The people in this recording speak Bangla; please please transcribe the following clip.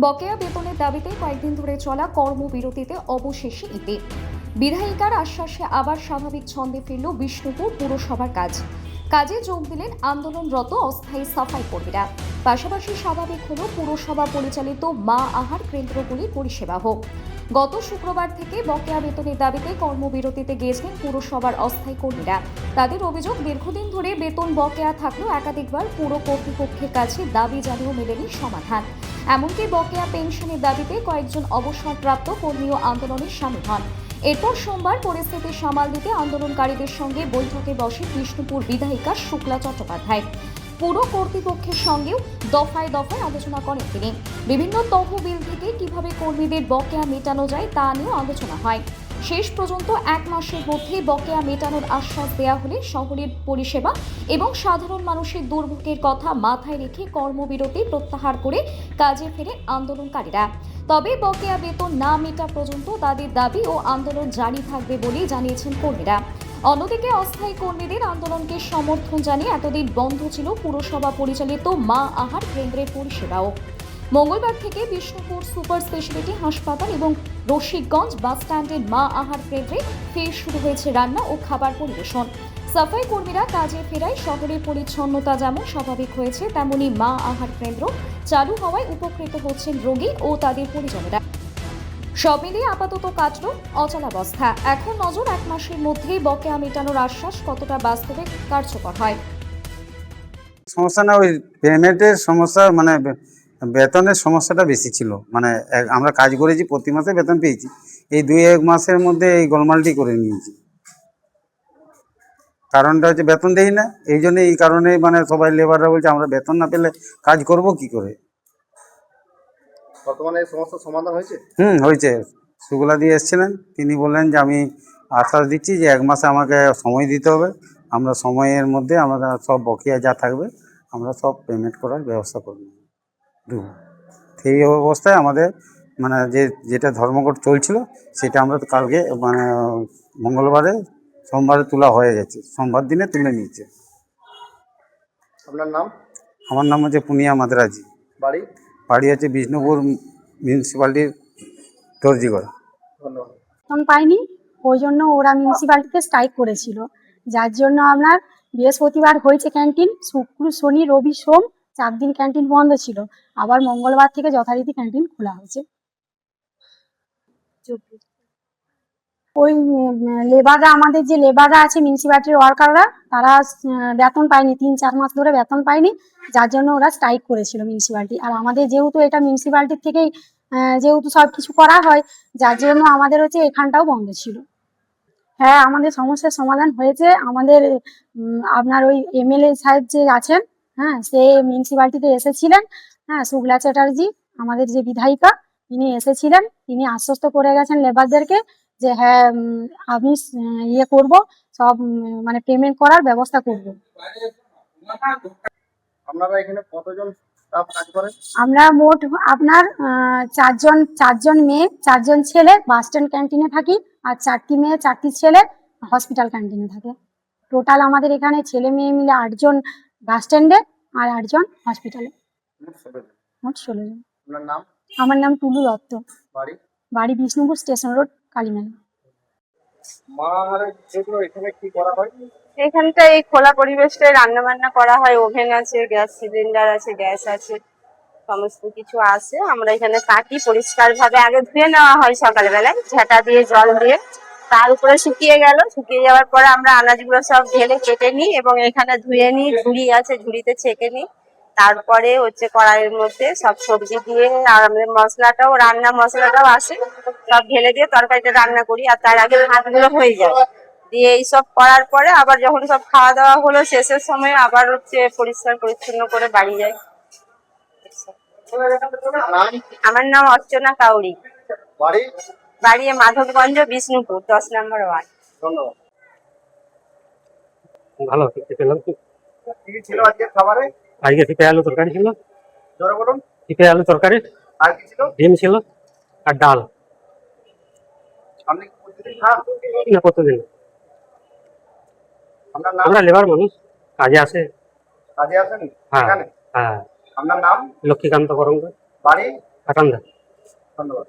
বকেয়া বেতনের দাবিতে কয়েকদিন ধরে চলা কর্মবিরতিতে অবশেষে ইতি। বিধায়িকার আশ্বাসে আবার স্বাভাবিক ছন্দে ফিরল বিষ্ণুপুর পুরসভার কাজে যোগ দিলেন আন্দোলনরত অস্থায়ী সাফাই কর্মীরা। পাশাপাশি স্বাভাবিক হল পুরসভা পরিচালিত মা আহার কেন্দ্রগুলির পরিষেবা হোক। গত শুক্রবার থেকে বকেয়া বেতনের দাবিতে কর্মবিরতিতে গিয়েছেন পুরসভার অস্থায়ী কর্মীরা। তাদের অভিযোগ, দীর্ঘদিন ধরে বেতন বকেয়া থাকলেও একাধিকবার পুর কর্তৃপক্ষের কাছে দাবি জানিয়েও মেলেনি সমাধান। এমনকি বকেয়া পেনশনের দাবিতে কয়েকজন অবসরপ্রাপ্ত কর্মীও আন্দোলনে শামিল হন। এরপর সোমবার পরিস্থিতি সামাল দিতে আন্দোলনকারীদের সঙ্গে বৈঠকে বসে বিষ্ণুপুর বিধায়িকা শুক্লা চট্টোপাধ্যায়। পুর কর্তৃপক্ষের সঙ্গেও দফায় দফায় আলোচনা করেন তিনি। বিভিন্ন তহবিল থেকে কিভাবে কর্মীদের বকেয়া মেটানো যায় তা নিয়েও আলোচনা হয়। শেষ পর্যন্ত 1 মাসের মধ্যে বকেয়া মেটানোর আশ্বাস দেওয়া হলে শহরের পরিষেবা এবং সাধারণ মানুষের দুর্ভোগের কথা মাথায় রেখে কর্মবিরতি প্রত্যাহার করে কাজে ফেরে আন্দোলনকারীরা। তবে বকেয়া বেতন না মেটা পর্যন্ত তাদের দাবি ও আন্দোলন জারি থাকবে বলেই জানিয়েছেন কর্মীরা। অন্যদিকে অস্থায়ী কর্মীদের আন্দোলনকে সমর্থন জানিয়ে এতদিন বন্ধ ছিল পুরসভা পরিচালিত মা আহার কেন্দ্রের পরিষেবাও। মঙ্গলবার থেকে বিষ্ণুপুর সুপার স্পেশালিটি হাসপাতাল এবং রশিকগঞ্জ বাসস্ট্যান্ডের মা আহার কেন্দ্রে ফের শুরু হয়েছে রান্না ও খাবার পরিবেশন। সাফাই কর্মীরা কাজে ফেরায় শহরের পরিচ্ছন্নতা যেমন স্বাভাবিক হয়েছে, তেমনি মা আহার কেন্দ্র চালু হওয়ায় উপকৃত হচ্ছেন রোগী ও তাদের পরিজনেরা। সব মিলিয়ে আপাতত কাটল অচলাবস্থা। এখন নজর 1 মাসের মধ্যেই বকেয়া মেটানোর আশ্বাস কতটা বাস্তবে কার্যকর হয়। সমস্যা না, ওই পেমেন্টের সমস্যা, মানে বেতনের সমস্যাটা বেশি ছিল। মানে আমরা কাজ করেছি, প্রতি মাসে বেতন পেয়েছি, এই 2-1 মাসের মধ্যে এই গোলমালটি করে নিয়েছি। কারণটা হচ্ছে বেতন দেই না, এই জন্য এই কারণে মানে সবাই লেবাররা বলছে আমরা বেতন না পেলে কাজ করব কি করে। বর্তমানে এই সমস্যার সমাধান হয়েছে? হয়েছে। সুগুলা দিয়ে এসেছিলেন, তিনি বললেন যে আমি আশ্বাস দিচ্ছি যে 1 মাসে আমাকে সময় দিতে হবে, আমরা সময়ের মধ্যে আমরা সব বকেয়া যা থাকবে আমরা সব পেমেন্ট করার ব্যবস্থা করে দেবো। সেই অবস্থায় আমাদের মানে যেটা ধর্মঘট চলছিল সেটা আমরা কালকে মানে মঙ্গলবারে সোমবারে তোলা হয়ে গেছে, সোমবার দিনে তুলে নিয়েছে। আপনার নাম? আমার নাম হচ্ছে পুনিয়া মাদ্রাজি। বাড়ি? বাড়ি হচ্ছে বিষ্ণুপুর মিউনিসিপ্যালিটির দর্জিগড়া। ধন্যবাদ। বেতন পাইনি, ওই জন্য ওরা মিউনিসিপ্যালিটিতে স্ট্রাইক করেছিল, যার জন্য আপনার বৃহস্পতিবার হয়েছে ক্যান্টিন, শুক্র শনি রবি সোম 4 দিন ক্যান্টিন বন্ধ ছিল, আবার মঙ্গলবার থেকে যথারীতি ক্যান্টিন খোলা হয়েছে। ওই লেবাররা, আমাদের যে লেবাররা আছে মিউনিসিপ্যালিটির ওয়ার্কাররা, তারা বেতন পায়নি, 3-4 মাস ধরে বেতন পায়নি, যার জন্য ওরা স্ট্রাইক করেছিল মিউনিসিপ্যালিটি। আর আমাদের যেহেতু এটা মিউনিসিপ্যালিটির থেকেই যেহেতু সব কিছু করা হয়, যার জন্য আমাদের হচ্ছে এখানটাও বন্ধ ছিল। হ্যাঁ, আমাদের সমস্যার সমাধান হয়েছে। আমাদের আপনার ওই এমএলএ সাহেব যে আছেন, হ্যাঁ, সে মিউনিসিপ্যালিটিতে এসেছিলেন। হ্যাঁ, শুক্লা চ্যাটার্জি আমাদের যে বিধায়িকা, তিনি এসেছিলেন, তিনি আশ্বস্ত করে গেছেন লেবারদেরকে যে হ্যাঁ আমি ইয়ে করব, সব মানে পেমেন্ট করার ব্যবস্থা করব। আপনারা এখানে কতজন স্টাফ কাজ করেন? আমরা মোট আপনার 4জন মেয়ে 4জন ছেলে বাস স্ট্যান্ড ক্যান্টিনে থাকি, আর 4টি মেয়ে 4টি ছেলে হসপিটাল ক্যান্টিনে থাকে। টোটাল আমাদের এখানে ছেলে মেয়ে মিলে 8 জন বাস স্ট্যান্ডে আর 8 জন হসপিটালে, মোট 16 জন। আপনার নাম? আমার নাম টুলু দত্ত। বাড়ি? বাড়ি বিষ্ণুপুর স্টেশন রোড, কালীমেলা। মা আহারের যেগুলো এখানে কি করা হয়? এখানটা এই খোলা পরিবেশটায় রান্না বান্না করা হয়, ওভেন আছে, গ্যাস সিলিন্ডার আছে, গ্যাস আছে, সমস্ত কিছু আছে। আমরা এখানে কাটি পরিষ্কার ভাবে, আগে ধুয়ে নেওয়া হয় সকালবেলায় ঝাঁটা দিয়ে জল দিয়ে, তার উপরে শুকিয়ে গেল, শুকিয়ে যাওয়ার পরে আমরা আনাজগুলো সব ঢেলে কেটে নিই এবং এখানে ধুয়ে নিই, ঝুড়ি আছে ঝুড়িতে ছেঁকে নিই, তারপরে হচ্ছে কড়াইয়ের মধ্যে সব সবজি দিয়ে আর আমাদের মশলাটাও, রান্না মশলাটাও আসে, সব ঢেলে দিয়ে তরকারিটা রান্না করি। আর তার আগে ভাতগুলো হয়ে যায়, দিয়ে এইসব করার পরে আবার যখন সব খাওয়া দাওয়া হলো শেষের সময় আবার হচ্ছে পরিষ্কার পরিচ্ছন্ন করে বাড়ি যাই। আমার নাম অর্চনা কাউরি। বাড়ি? বাড়ি মাধবগঞ্জ, বিষ্ণুপুর, 10 নম্বর ওয়ার্ড। ধন্যবাদ। ভালো খেতে পেলাম। কি ছিল আজকে খাবারে? আজকে পিঠে আলু তরকারি ছিল। জোরে বলুন। পিঠে আলু তরকারি, আর কি ছিল? ডিম ছিল আর ডাল। আপনি কি প্রতিদিন খান? না, কতদিন? আপনার নাম? আমরা লেবার মানুষ, কাজে আসে। কাজে আসেন হ্যাঁ এখানে? হ্যাঁ। আপনার নাম? লক্ষ্মীকান্ত করঙ্গ। বাড়ি? কাটান্দা। ধন্যবাদ।